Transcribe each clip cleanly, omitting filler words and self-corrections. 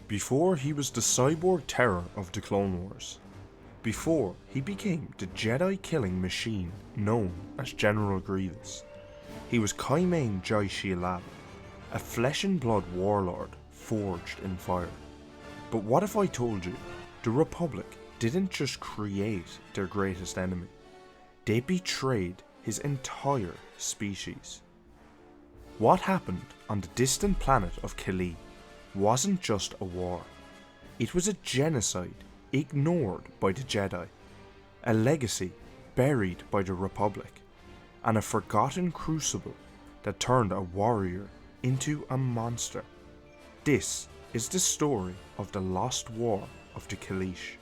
Before he was the cyborg terror of the Clone Wars. Before he became the Jedi killing machine known as General Grievous. He was Kaimane Jai Shilal, a flesh and blood warlord forged in fire. But what if I told you the Republic didn't just create their greatest enemy, they betrayed his entire species. What happened on the distant planet of Kalee wasn't just a war, it was a genocide ignored by the Jedi, a legacy buried by the Republic, and a forgotten crucible that turned a warrior into a monster. This is the story of the lost war of the Kaleesh.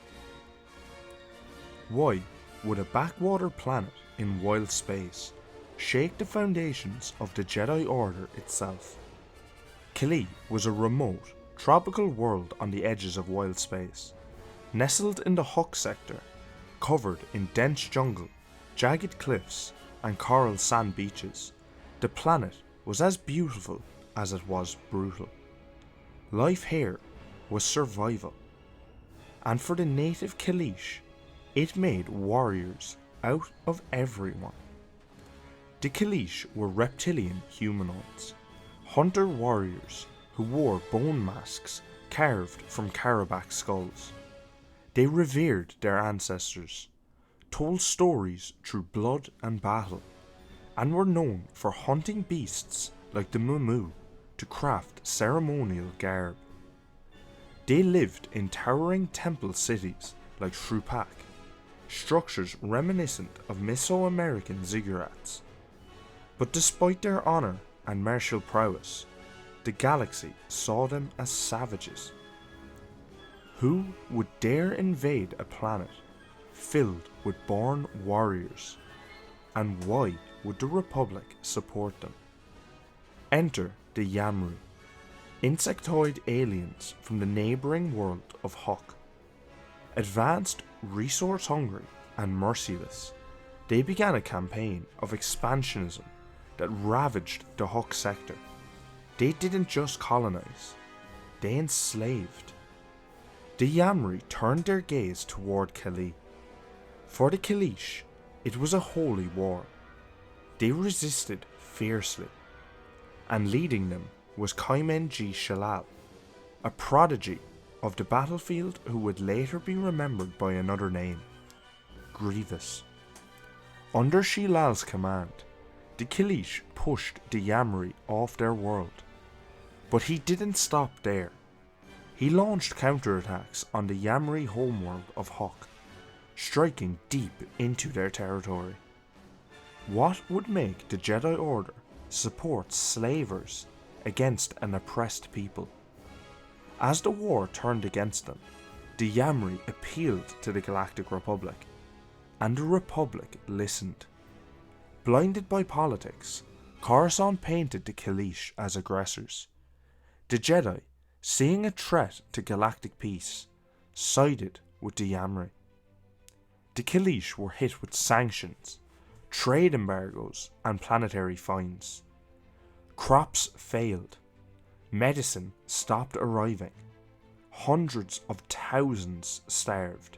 Why would a backwater planet in wild space shake the foundations of the Jedi Order itself? Kalee was a remote, tropical world on the edges of wild space, nestled in the Huk sector, covered in dense jungle, jagged cliffs, and coral sand beaches. The planet was as beautiful as it was brutal. Life here was survival, and for the native Kaleesh, it made warriors out of everyone. The Kaleesh were reptilian humanoids, hunter warriors who wore bone masks carved from Karabakh skulls. They revered their ancestors, told stories through blood and battle, and were known for hunting beasts like the mumu to craft ceremonial garb. They lived in towering temple cities like Shrupak, structures reminiscent of Mesoamerican ziggurats. But despite their honour and martial prowess, the galaxy saw them as savages. Who would dare invade a planet filled with born warriors, and why would the Republic support them? Enter the Yam'rii, insectoid aliens from the neighbouring world of Huk. Advanced, resource-hungry, and merciless, they began a campaign of expansionism that ravaged the Huk sector. They didn't just colonize, they enslaved. The Yam'rii turned their gaze toward Kalee. For the Kaleesh, it was a holy war. They resisted fiercely, and leading them was Kaimane Jai Shilal, a prodigy of the battlefield who would later be remembered by another name, Grievous. Under Shilal's command, the Kaleesh pushed the Yam'rii off their world. But he didn't stop there. He launched counterattacks on the Yam'rii homeworld of Huk, striking deep into their territory. What would make the Jedi Order support slavers against an oppressed people? As the war turned against them, the Yam'rii appealed to the Galactic Republic, and the Republic listened. Blinded by politics, Coruscant painted the Kaleesh as aggressors. The Jedi, seeing a threat to galactic peace, sided with the Yam'rii. The Kaleesh were hit with sanctions, trade embargoes, and planetary fines. Crops failed. Medicine stopped arriving. Hundreds of thousands starved.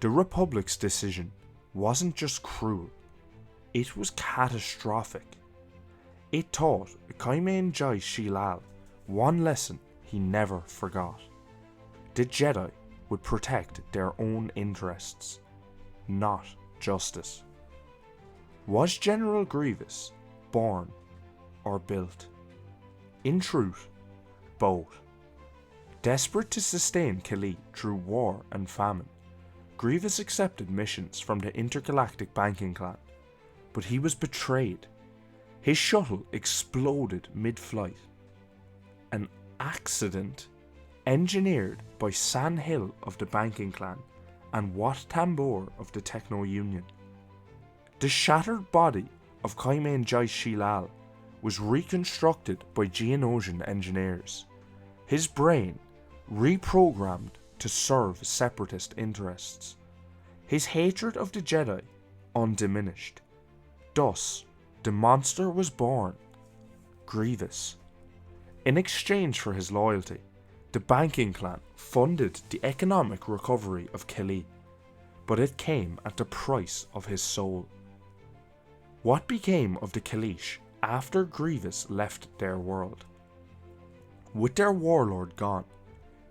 The Republic's decision wasn't just cruel, it was catastrophic. It taught Kaimane Jai Shilal one lesson he never forgot. The Jedi would protect their own interests, not justice. Was General Grievous born or built? In truth, both. Desperate to sustain Kalee through war and famine, Grievous accepted missions from the intergalactic banking clan, but he was betrayed. His shuttle exploded mid-flight. An accident engineered by San Hill of the banking clan and Wat Tambor of the Techno Union. The shattered body of Kaimane Jai Shilal was reconstructed by Geonosian engineers, his brain reprogrammed to serve separatist interests, his hatred of the Jedi undiminished. Thus, the monster was born, Grievous. In exchange for his loyalty, The banking clan funded the economic recovery of Kalee, but it came at the price of his soul. What became of the Kaleesh after Grievous left their world? With their warlord gone,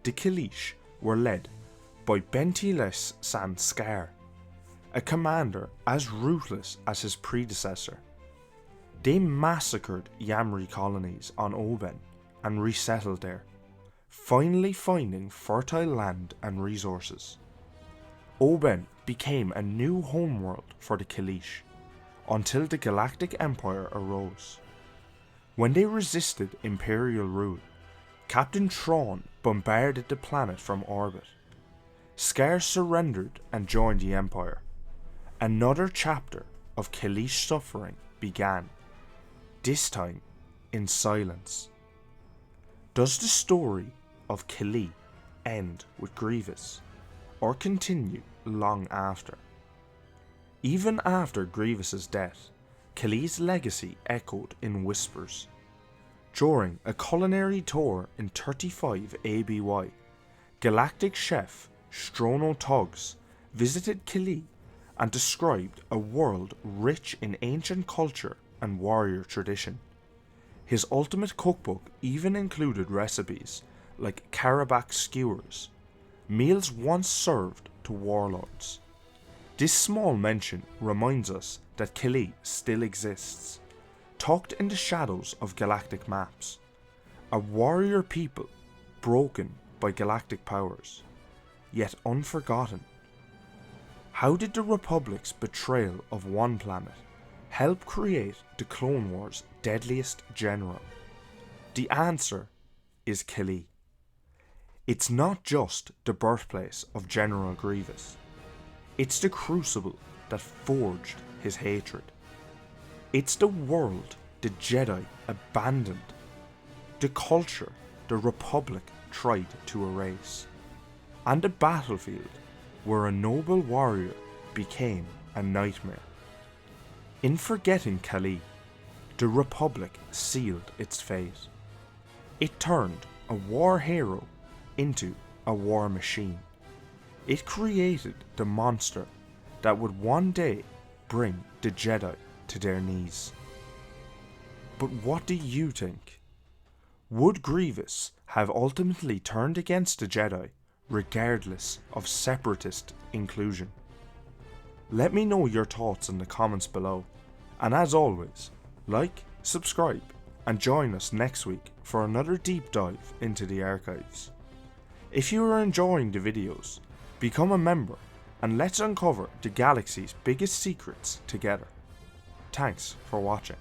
the Kaleesh were led by deadliest Scar, a commander as ruthless as his predecessor. They massacred Yam'rii colonies on Oben and resettled there, finally finding fertile land and resources. Oben became a new homeworld for the Kaleesh, until the Galactic Empire arose. When they resisted Imperial rule, Captain Thrawn bombarded the planet from orbit. Scar surrendered and joined the Empire. Another chapter of Kaleesh suffering began, this time in silence. Does the story of Kalee end with Grievous, or continue long after? Even after Grievous's death, Kalee's legacy echoed in whispers. During a culinary tour in 35 ABY, Galactic chef Strono Tugs visited Kalee and described a world rich in ancient culture and warrior tradition. His ultimate cookbook even included recipes like Karabakh skewers, meals once served to warlords. This small mention reminds us that Kalee still exists, tucked in the shadows of galactic maps, a warrior people broken by galactic powers, yet unforgotten. How did the Republic's betrayal of one planet help create the Clone Wars' deadliest general? The answer is Kalee. It's not just the birthplace of General Grievous. It's the crucible that forged his hatred. It's the world the Jedi abandoned, the culture the Republic tried to erase, and the battlefield where a noble warrior became a nightmare. In forgetting Kalee, the Republic sealed its fate. It turned a war hero into a war machine. It created the monster that would one day bring the Jedi to their knees. But what do you think? Would Grievous have ultimately turned against the Jedi regardless of separatist inclusion? Let me know your thoughts in the comments below, and as always, like, subscribe, and join us next week for another deep dive into the archives. If you are enjoying the videos, become a member and let's uncover the galaxy's biggest secrets together. Thanks for watching.